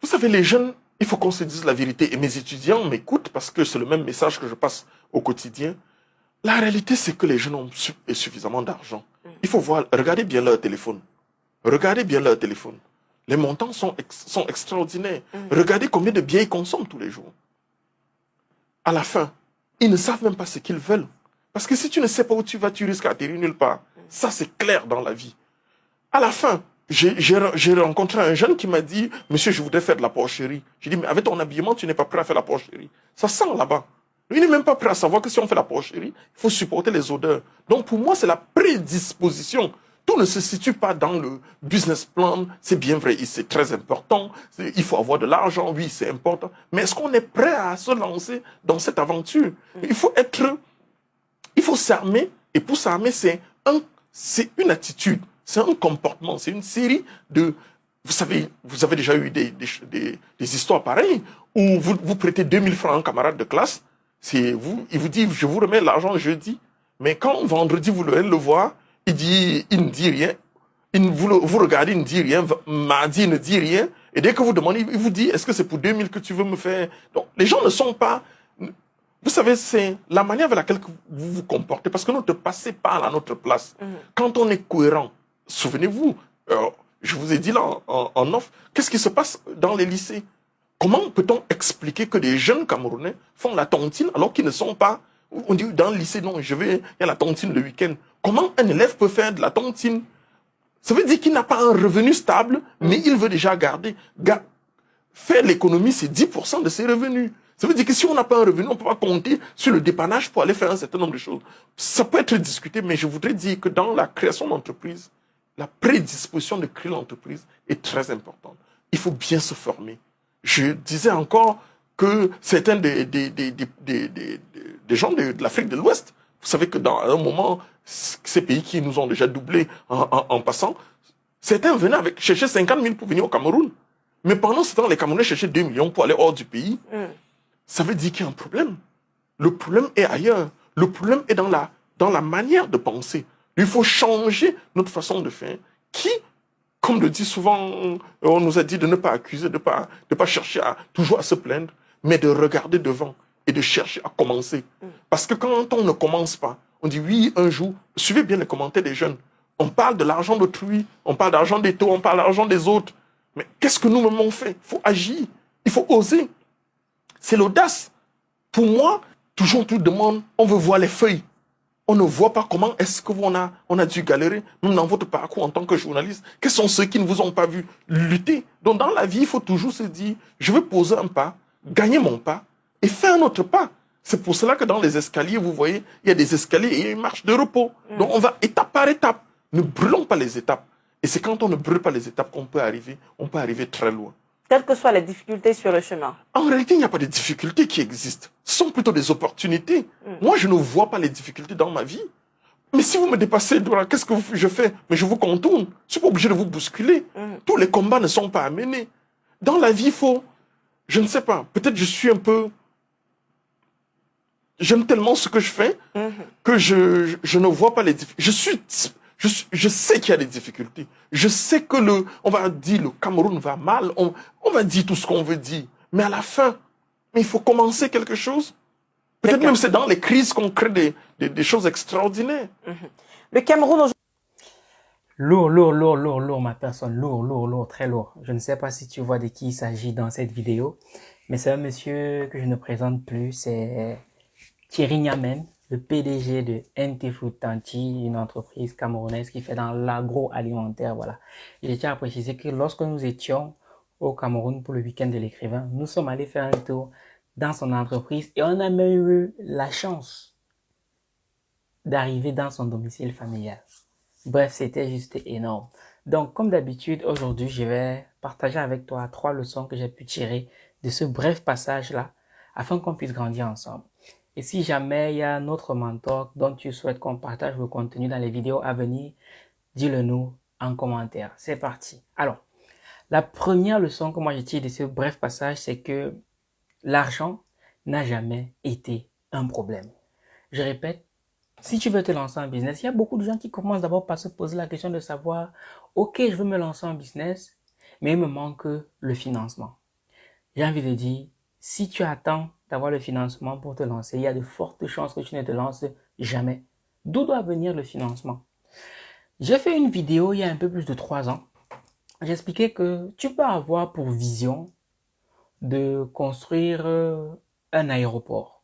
Vous savez, les jeunes, il faut qu'on se dise la vérité. Et mes étudiants m'écoutent parce que c'est le même message que je passe au quotidien. La réalité, c'est que les jeunes ont suffisamment d'argent. Il faut voir, regardez bien leur téléphone. Regardez bien leur téléphone. Les montants sont extraordinaires. Regardez combien de biens ils consomment tous les jours. À la fin, ils ne savent même pas ce qu'ils veulent. Parce que si tu ne sais pas où tu vas, tu risques d'atterrir nulle part. Ça, c'est clair dans la vie. À la fin, j'ai rencontré un jeune qui m'a dit, monsieur, je voudrais faire de la porcherie. J'ai dit, mais avec ton habillement, tu n'es pas prêt à faire la porcherie. Ça sent là-bas. Il n'est même pas prêt à savoir que si on fait la porcherie, il faut supporter les odeurs. Donc pour moi, c'est la prédisposition. Tout ne se situe pas dans le business plan. C'est bien vrai, c'est très important. Il faut avoir de l'argent, oui, c'est important. Mais est-ce qu'on est prêt à se lancer dans cette aventure? Il faut s'armer. Et pour s'armer, c'est une attitude. C'est un comportement, c'est une série de... vous avez déjà eu des histoires pareilles où vous prêtez 2000 francs à un camarade de classe, il vous dit, je vous remets l'argent jeudi, mais quand vendredi vous allez le voir, il ne dit rien, vous regardez, il ne dit rien, mardi, il ne dit rien, et dès que vous demandez, il vous dit, est-ce que c'est pour 2000 que tu veux me faire? Donc, les gens ne sont pas... Vous savez, c'est la manière avec laquelle vous vous comportez, parce que notre passé parle à notre place. Quand on est cohérent, souvenez-vous, je vous ai dit là en off, qu'est-ce qui se passe dans les lycées? Comment peut-on expliquer que des jeunes Camerounais font la tontine alors qu'ils ne sont pas... On dit dans le lycée, non, il y a la tontine le week-end. Comment un élève peut faire de la tontine? Ça veut dire qu'il n'a pas un revenu stable, mais il veut déjà garder. Faire l'économie, c'est 10% de ses revenus. Ça veut dire que si on n'a pas un revenu, on ne peut pas compter sur le dépannage pour aller faire un certain nombre de choses. Ça peut être discuté, mais je voudrais dire que dans la création d'entreprise, la prédisposition de créer l'entreprise est très importante. Il faut bien se former. Je disais encore que certains des gens de l'Afrique de l'Ouest, vous savez que dans un moment, ces pays qui nous ont déjà doublés en passant, certains venaient chercher 50 000 pour venir au Cameroun. Mais pendant ce temps, les Camerounais cherchaient 2 millions pour aller hors du pays. Ça veut dire qu'il y a un problème. Le problème est ailleurs. Le problème est dans la manière de penser. Il faut changer notre façon de faire. Qui, comme le dit souvent, on nous a dit de ne pas accuser, de ne pas chercher toujours à se plaindre, mais de regarder devant et de chercher à commencer. Parce que quand on ne commence pas, on dit oui, un jour, suivez bien les commentaires des jeunes. On parle de l'argent d'autrui, on parle d'argent des taux, on parle d'argent des autres. Mais qu'est-ce que nous-mêmes on fait? Il faut agir, il faut oser. C'est l'audace. Pour moi, toujours tout demande, on veut voir les feuilles. On ne voit pas comment est-ce qu'on a dû galérer, même dans votre parcours en tant que journaliste. Quels sont ceux qui ne vous ont pas vu lutter? Donc dans la vie, il faut toujours se dire, je vais poser un pas, gagner mon pas et faire un autre pas. C'est pour cela que dans les escaliers, vous voyez, il y a des escaliers et une marche de repos. Donc on va étape par étape. Ne brûlons pas les étapes. Et c'est quand on ne brûle pas les étapes qu'on peut arriver très loin. Quelles que soient les difficultés sur le chemin. En réalité, il n'y a pas de difficultés qui existent. Ce sont plutôt des opportunités. Moi, je ne vois pas les difficultés dans ma vie. Mais si vous me dépassez, qu'est-ce que je fais? Mais je vous contourne. Je ne suis pas obligé de vous bousculer. Tous les combats ne sont pas à mener. Dans la vie, il faut... Je ne sais pas. Peut-être je suis un peu... J'aime tellement ce que je fais que je ne vois pas les difficultés. Je sais qu'il y a des difficultés. Je sais que on va dire le Cameroun va mal. On va dire tout ce qu'on veut dire. Mais à la fin, il faut commencer quelque chose. Peut-être même c'est dans les crises qu'on crée des choses extraordinaires. Le Cameroun aujourd'hui... Lourd, ma personne. Lourd, très lourd. Je ne sais pas si tu vois de qui il s'agit dans cette vidéo. Mais c'est un monsieur que je ne présente plus. C'est Thierry Niamen, le PDG de NT Food Tanti, une entreprise camerounaise qui fait dans l'agroalimentaire, voilà. Et je tiens à préciser que lorsque nous étions au Cameroun pour le week-end de l'écrivain, nous sommes allés faire un tour dans son entreprise et on a même eu la chance d'arriver dans son domicile familial. Bref, c'était juste énorme. Donc, comme d'habitude, aujourd'hui, je vais partager avec toi 3 leçons que j'ai pu tirer de ce bref passage-là afin qu'on puisse grandir ensemble. Et si jamais il y a un autre mentor dont tu souhaites qu'on partage le contenu dans les vidéos à venir, dis-le nous en commentaire. C'est parti. Alors, la première leçon que moi je tire de ce bref passage, c'est que l'argent n'a jamais été un problème. Je répète, si tu veux te lancer en business, il y a beaucoup de gens qui commencent d'abord par se poser la question de savoir, ok, je veux me lancer en business, mais il me manque le financement. j'ai envie de dire, si tu attends d'avoir le financement pour te lancer, il y a de fortes chances que tu ne te lances jamais. D'où doit venir le financement? J'ai fait une vidéo il y a un peu plus de 3 ans. J'expliquais que tu peux avoir pour vision de construire un aéroport,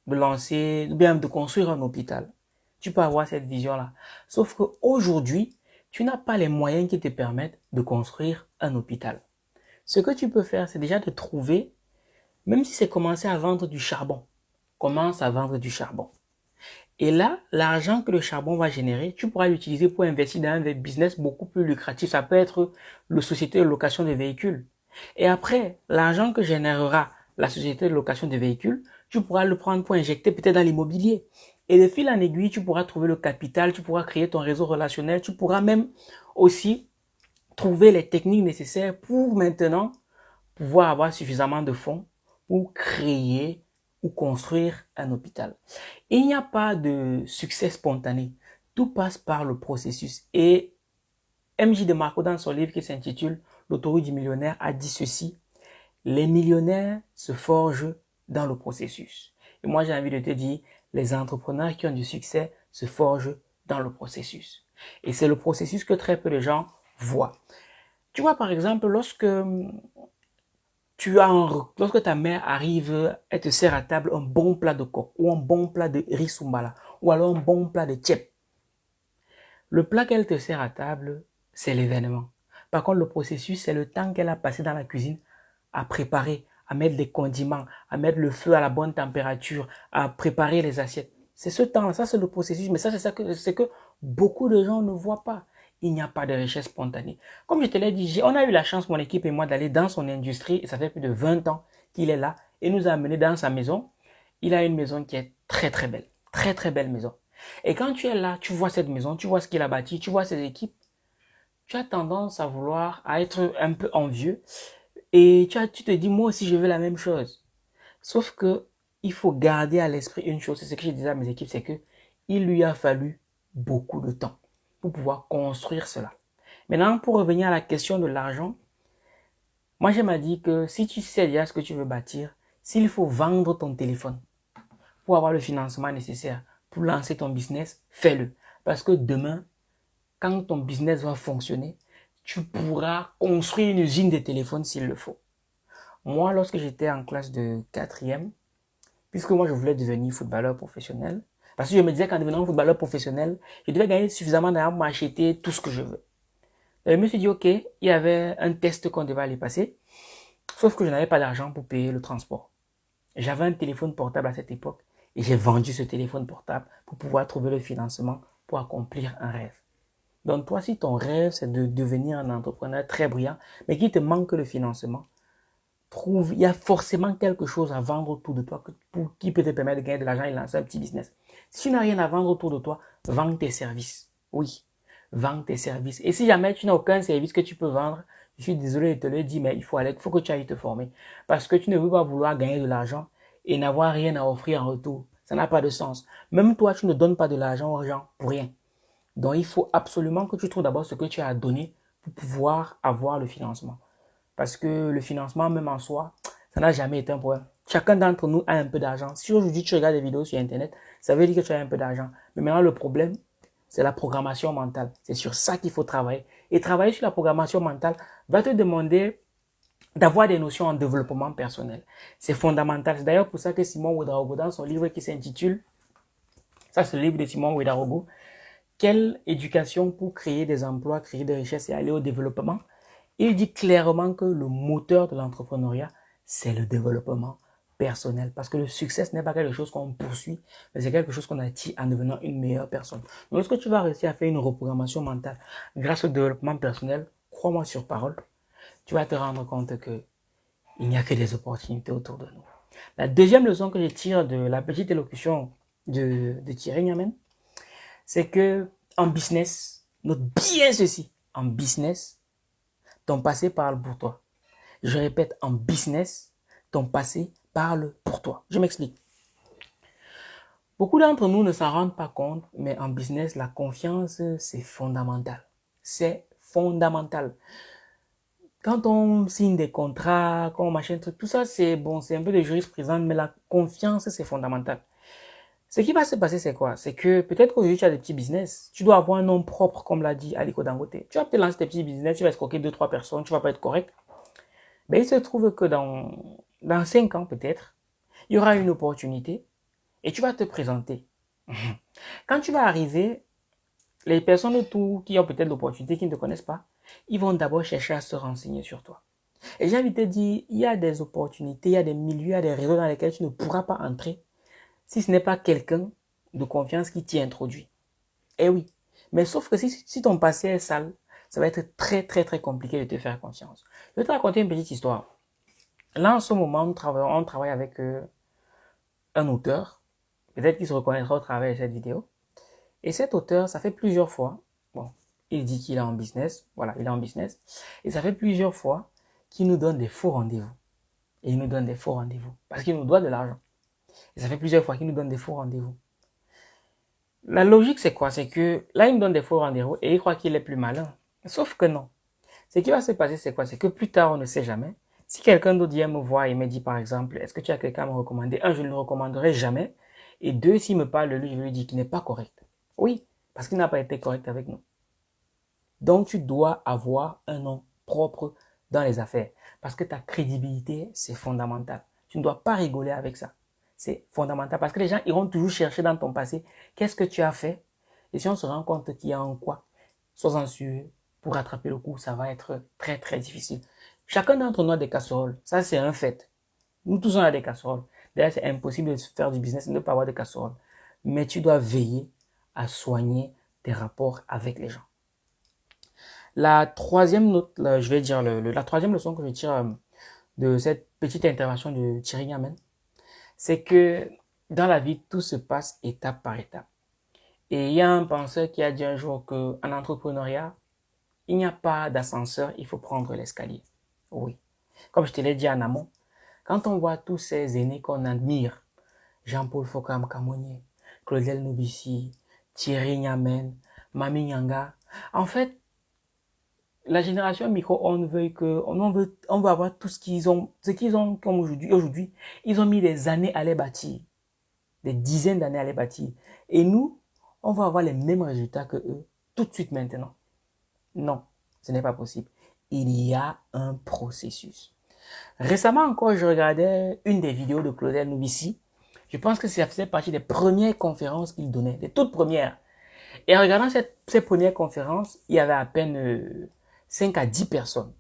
de lancer, bien de construire un hôpital. Tu peux avoir cette vision-là. Sauf qu'aujourd'hui, tu n'as pas les moyens qui te permettent de construire un hôpital. Ce que tu peux faire, c'est déjà de trouver, même si c'est commencer à vendre du charbon, commence à vendre du charbon. Et là, l'argent que le charbon va générer, tu pourras l'utiliser pour investir dans un business beaucoup plus lucratif. Ça peut être la société de location de véhicules. Et après, l'argent que générera la société de location de véhicules, tu pourras le prendre pour injecter peut-être dans l'immobilier. Et de fil en aiguille, tu pourras trouver le capital, tu pourras créer ton réseau relationnel, tu pourras même aussi trouver les techniques nécessaires pour maintenant pouvoir avoir suffisamment de fonds pour créer ou construire un hôpital. Il n'y a pas de succès spontané. Tout passe par le processus. Et MJ DeMarco, dans son livre qui s'intitule L'autoroute du millionnaire, a dit ceci: les millionnaires se forgent dans le processus. Et moi, j'ai envie de te dire, les entrepreneurs qui ont du succès se forgent dans le processus. Et c'est le processus que très peu de gens voient. Tu vois, par exemple, lorsque ta mère arrive, elle te sert à table un bon plat de coq ou un bon plat de riz soumbala ou alors un bon plat de tchèp. Le plat qu'elle te sert à table, c'est l'événement. Par contre, le processus, c'est le temps qu'elle a passé dans la cuisine à préparer, à mettre des condiments, à mettre le feu à la bonne température, à préparer les assiettes. C'est ce temps-là, ça c'est le processus, mais ça c'est que beaucoup de gens ne voient pas. Il n'y a pas de richesse spontanée. Comme je te l'ai dit, on a eu la chance, mon équipe et moi, d'aller dans son industrie, et ça fait plus de 20 ans qu'il est là, et nous a amenés dans sa maison. Il a une maison qui est très très belle, très très belle maison. Et quand tu es là, tu vois cette maison, tu vois ce qu'il a bâti, tu vois ses équipes, tu as tendance à vouloir, à être un peu envieux, et tu te dis, moi aussi je veux la même chose. Sauf que il faut garder à l'esprit une chose, c'est ce que je disais à mes équipes, c'est que il lui a fallu beaucoup de temps pour pouvoir construire cela. Maintenant, pour revenir à la question de l'argent, moi j'aime à dire que si tu sais déjà ce que tu veux bâtir, s'il faut vendre ton téléphone pour avoir le financement nécessaire pour lancer ton business, fais-le. Parce que demain, quand ton business va fonctionner, tu pourras construire une usine de téléphones s'il le faut. Moi, lorsque j'étais en classe de 4e, puisque moi je voulais devenir footballeur professionnel, parce que je me disais qu'en devenant footballeur professionnel, je devais gagner suffisamment d'argent pour m'acheter tout ce que je veux. Et je me suis dit, ok, il y avait un test qu'on devait aller passer, sauf que je n'avais pas d'argent pour payer le transport. J'avais un téléphone portable à cette époque et j'ai vendu ce téléphone portable pour pouvoir trouver le financement pour accomplir un rêve. Donc toi, si ton rêve c'est de devenir un entrepreneur très brillant, mais qu'il te manque le financement, il y a forcément quelque chose à vendre autour de toi qui peut te permettre de gagner de l'argent et lancer un petit business. Si tu n'as rien à vendre autour de toi, vends tes services. Oui, vends tes services. Et si jamais tu n'as aucun service que tu peux vendre, je suis désolé de te le dire, mais il faut que tu ailles te former. Parce que tu ne veux pas vouloir gagner de l'argent et n'avoir rien à offrir en retour. Ça n'a pas de sens. Même toi, tu ne donnes pas de l'argent aux gens pour rien. Donc, il faut absolument que tu trouves d'abord ce que tu as à donner pour pouvoir avoir le financement. Parce que le financement, même en soi, ça n'a jamais été un problème. Chacun d'entre nous a un peu d'argent. Si aujourd'hui tu regardes des vidéos sur Internet, ça veut dire que tu as un peu d'argent. Mais maintenant, le problème, c'est la programmation mentale. C'est sur ça qu'il faut travailler. Et travailler sur la programmation mentale va te demander d'avoir des notions en développement personnel. C'est fondamental. C'est d'ailleurs pour ça que Simon Ouedraogo, dans son livre qui s'intitule, ça c'est le livre de Simon Ouedraogo, quelle éducation pour créer des emplois, créer des richesses et aller au développement? Il dit clairement que le moteur de l'entrepreneuriat, c'est le développement personnel. Parce que le succès, ce n'est pas quelque chose qu'on poursuit, mais c'est quelque chose qu'on attire en devenant une meilleure personne. Donc, lorsque tu vas réussir à faire une reprogrammation mentale grâce au développement personnel, crois-moi sur parole, tu vas te rendre compte que il n'y a que des opportunités autour de nous. La deuxième leçon que je tire de la petite élocution de Thierry Niamen, c'est que en business, note bien ceci, en business, ton passé parle pour toi. Je répète, en business, ton passé parle pour toi. Je m'explique. Beaucoup d'entre nous ne s'en rendent pas compte, mais en business, la confiance, c'est fondamental. C'est fondamental. quand on signe des contrats, quand on machin truc, tout ça, c'est bon, c'est un peu de jurisprudence, mais la confiance, c'est fondamental. Ce qui va se passer, c'est quoi? C'est que peut-être qu'aujourd'hui, tu as des petits business. Tu dois avoir un nom propre, comme l'a dit Aliko Dangote. Tu vas peut-être lancer tes petits business, tu vas escroquer 2, 3 personnes, tu vas pas être correct. Ben, il se trouve que dans 5 ans, peut-être, il y aura une opportunité et tu vas te présenter. Quand tu vas arriver, les personnes autour qui ont peut-être l'opportunité, qui ne te connaissent pas, ils vont d'abord chercher à se renseigner sur toi. Et j'ai envie de te dire, il y a des opportunités, il y a des milieux, il y a des réseaux dans lesquels tu ne pourras pas entrer si ce n'est pas quelqu'un de confiance qui t'y introduit. Eh oui. Mais sauf que si ton passé est sale, ça va être très très très compliqué de te faire confiance. Je vais te raconter une petite histoire. Là, en ce moment, on travaille avec un auteur. Peut-être qu'il se reconnaîtra au travers de cette vidéo. Et cet auteur, ça fait plusieurs fois, bon, il dit qu'il est en business, voilà, il est en business, et ça fait plusieurs fois qu'il nous donne des faux rendez-vous. Et il nous donne des faux rendez-vous, parce qu'il nous doit de l'argent. Et ça fait plusieurs fois qu'il nous donne des faux rendez-vous. La logique, c'est quoi? C'est que là, il nous donne des faux rendez-vous et il croit qu'il est plus malin. Sauf que non. Ce qui va se passer, c'est quoi? C'est que plus tard, on ne sait jamais. Si quelqu'un d'autre vient me voir et me dit, par exemple, est-ce que tu as quelqu'un à me recommander? Un, je ne le recommanderai jamais. Et deux, s'il me parle de lui, je lui dis qu'il n'est pas correct. Oui, parce qu'il n'a pas été correct avec nous. Donc, tu dois avoir un nom propre dans les affaires. Parce que ta crédibilité, c'est fondamental. Tu ne dois pas rigoler avec ça. C'est fondamental parce que les gens iront toujours chercher dans ton passé qu'est-ce que tu as fait. Et si on se rend compte qu'il y a un quoi, sois-en sûr, pour rattraper le coup, ça va être très très difficile. Chacun d'entre nous a des casseroles. Ça, c'est un fait. Nous tous, on a des casseroles. D'ailleurs, c'est impossible de faire du business et de ne pas avoir de casseroles. Mais tu dois veiller à soigner tes rapports avec les gens. La troisième note, je vais dire la troisième leçon que je tire de cette petite intervention de Thierry Niamen, c'est que dans la vie, tout se passe étape par étape. Et il y a un penseur qui a dit un jour qu'en entrepreneuriat, il n'y a pas d'ascenseur, il faut prendre l'escalier. Oui. Comme je te l'ai dit en amont, quand on voit tous ces aînés qu'on admire, Jean-Paul Fokam-Kamonier, Claudel Nobissi, Thierry Niamen, Mami Nyanga, en fait, la génération micro, on veut avoir tout ce qu'ils ont comme aujourd'hui. Aujourd'hui, ils ont mis des années à les bâtir. Des dizaines d'années à les bâtir. Et nous, on va avoir les mêmes résultats que eux, tout de suite maintenant. Non, ce n'est pas possible. Il y a un processus. Récemment encore, je regardais une des vidéos de Claudel Nobissi. Je pense que ça faisait partie des premières conférences qu'il donnait, des toutes premières. Et en regardant ces premières conférences, il y avait à peine 5 à 10 personnes.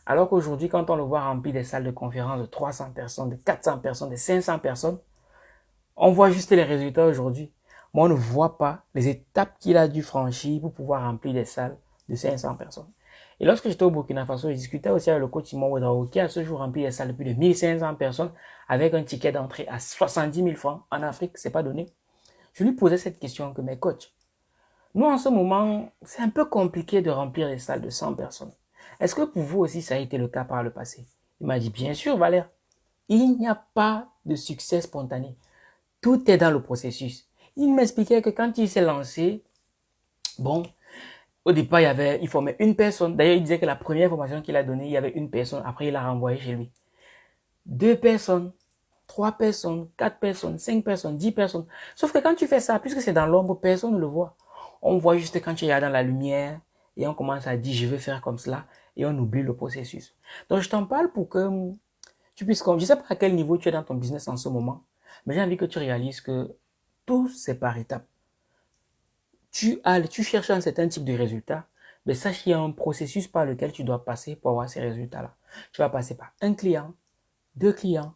Alors qu'aujourd'hui, quand on le voit remplir des salles de conférences de 300 personnes, de 400 personnes, de 500 personnes, on voit juste les résultats aujourd'hui. Mais on ne voit pas les étapes qu'il a dû franchir pour pouvoir remplir des salles de 500 personnes. Et lorsque j'étais au Burkina Faso, je discutais aussi avec le coach Simon Ouedraogo qui a ce jour rempli des salles de plus de 1500 personnes avec un ticket d'entrée à 70 000 francs. En Afrique, c'est pas donné. Je lui posais cette question que mes coachs, nous en ce moment, c'est un peu compliqué de remplir les salles de 100 personnes. Est-ce que pour vous aussi ça a été le cas par le passé? Il m'a dit, bien sûr Valère, il n'y a pas de succès spontané. Tout est dans le processus. Il m'expliquait que quand il s'est lancé, bon, au départ, il formait une personne. D'ailleurs, il disait que la première formation qu'il a donnée, il y avait une personne. Après, il l'a renvoyé chez lui. 2 personnes, 3 personnes, 4 personnes, 5 personnes, 10 personnes. Sauf que quand tu fais ça, puisque c'est dans l'ombre, personne ne le voit. On voit juste quand tu es dans la lumière et on commence à dire, je vais faire comme cela et on oublie le processus. Donc, je t'en parle pour que tu puisses, je ne sais pas à quel niveau tu es dans ton business en ce moment, mais j'ai envie que tu réalises que tout, c'est par étapes. Tu cherches un certain type de résultat, mais sache qu'il y a un processus par lequel tu dois passer pour avoir ces résultats-là. Tu vas passer par un client, 2 clients,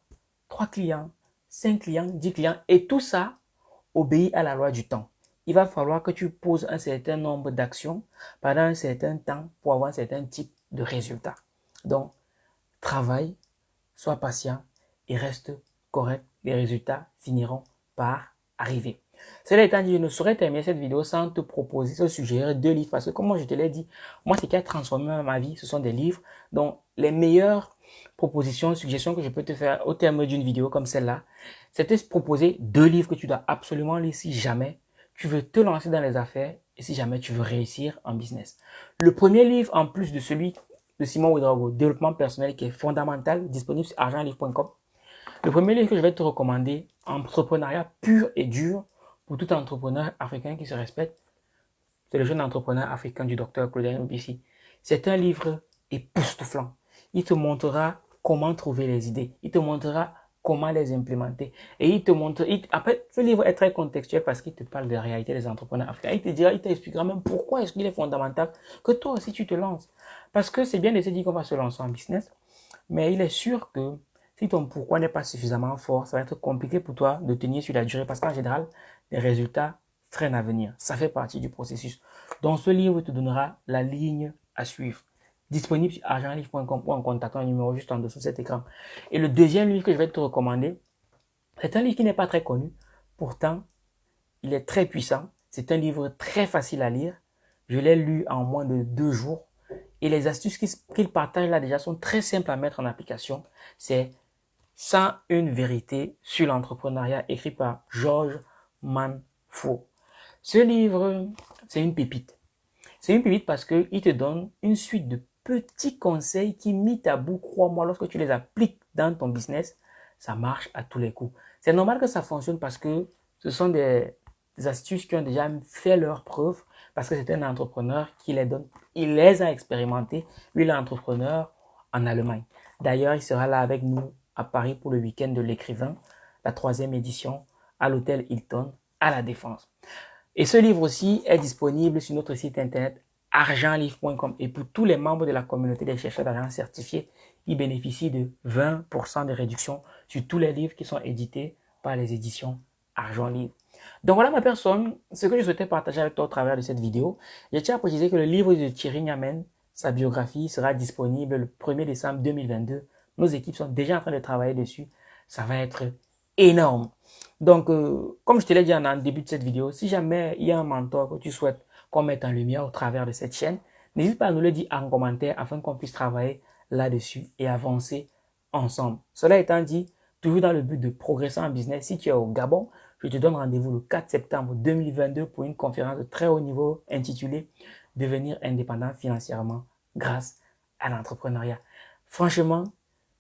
3 clients, 5 clients, 10 clients, et tout ça obéit à la loi du temps. Il va falloir que tu poses un certain nombre d'actions pendant un certain temps pour avoir un certain type de résultat. Donc, travaille, sois patient et reste correct. Les résultats finiront par arriver. Cela étant dit, je ne saurais terminer cette vidéo sans te proposer, te suggérer 2 livres parce que comme je te l'ai dit, moi ce qui a transformé ma vie, ce sont des livres. Donc, les meilleures propositions, suggestions que je peux te faire au terme d'une vidéo comme celle-là, c'est de te proposer 2 livres que tu dois absolument lire si jamais tu veux te lancer dans les affaires et si jamais tu veux réussir en business. Le premier livre, en plus de celui de Simon Ouedraogo, développement personnel, qui est fondamental, disponible sur argentlivre.com. Le premier livre que je vais te recommander, Entrepreneuriat pur et dur pour tout entrepreneur africain qui se respecte, c'est le jeune entrepreneur africain du docteur Claudien Obissi. C'est un livre époustouflant. Il te montrera comment trouver les idées. Il te montrera comment les implémenter. Et il te montre, après, ce livre est très contextuel parce qu'il te parle de la réalité des entrepreneurs africains. Il te dira, il t'expliquera même pourquoi est-ce qu'il est fondamental que toi aussi tu te lances. Parce que c'est bien de se dire qu'on va se lancer en business, mais il est sûr que si ton pourquoi n'est pas suffisamment fort, ça va être compliqué pour toi de tenir sur la durée parce qu'en général, les résultats traînent à venir. Ça fait partie du processus. Donc, ce livre te donnera la ligne à suivre. Disponible sur argentlivre.com ou en contactant un numéro juste en dessous de cet écran. Et le deuxième livre que je vais te recommander, c'est un livre qui n'est pas très connu. Pourtant, il est très puissant. C'est un livre très facile à lire. Je l'ai lu en moins de 2 jours. Et les astuces qu'il partage là déjà sont très simples à mettre en application. C'est 101 vérités sur l'entrepreneuriat, écrit par George Manfo. Ce livre, c'est une pépite. C'est une pépite parce qu'il te donne une suite de petits conseils qui, mis à bout, crois-moi, lorsque tu les appliques dans ton business, ça marche à tous les coups. C'est normal que ça fonctionne parce que ce sont des astuces qui ont déjà fait leur preuve parce que c'est un entrepreneur qui les donne. Il les a expérimentés. Lui, il est entrepreneur en Allemagne. D'ailleurs, il sera là avec nous à Paris pour le week-end de l'écrivain, la 3e édition, à l'hôtel Hilton, à La Défense. Et ce livre aussi est disponible sur notre site internet argentlivre.com. Et pour tous les membres de la communauté des chercheurs d'argent certifiés, ils bénéficient de 20% de réduction sur tous les livres qui sont édités par les éditions Argent Livre. Donc voilà ma personne, ce que je souhaitais partager avec toi au travers de cette vidéo. Je tiens à préciser que le livre de Thierry Niamen, sa biographie, sera disponible le 1er décembre 2022. Nos équipes sont déjà en train de travailler dessus. Ça va être énorme. Donc, comme je te l'ai dit en début de cette vidéo, si jamais il y a un mentor que tu souhaites qu'on mette en lumière au travers de cette chaîne, n'hésite pas à nous le dire en commentaire afin qu'on puisse travailler là-dessus et avancer ensemble. Cela étant dit, toujours dans le but de progresser en business, si tu es au Gabon, je te donne rendez-vous le 4 septembre 2022 pour une conférence de très haut niveau intitulée « Devenir indépendant financièrement grâce à l'entrepreneuriat ». Franchement,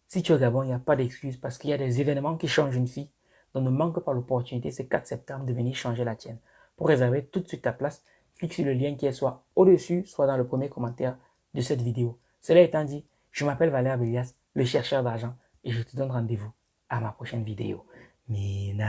si tu es au Gabon, il n'y a pas d'excuse parce qu'il y a des événements qui changent une vie. Donc ne manque pas l'opportunité, c'est 4 septembre, de venir changer la tienne. Pour réserver tout de suite ta place, clique sur le lien qui est soit au-dessus, soit dans le premier commentaire de cette vidéo. Cela étant dit, je m'appelle Valère Bélias, le chercheur d'argent, et je te donne rendez-vous à ma prochaine vidéo. Minakano.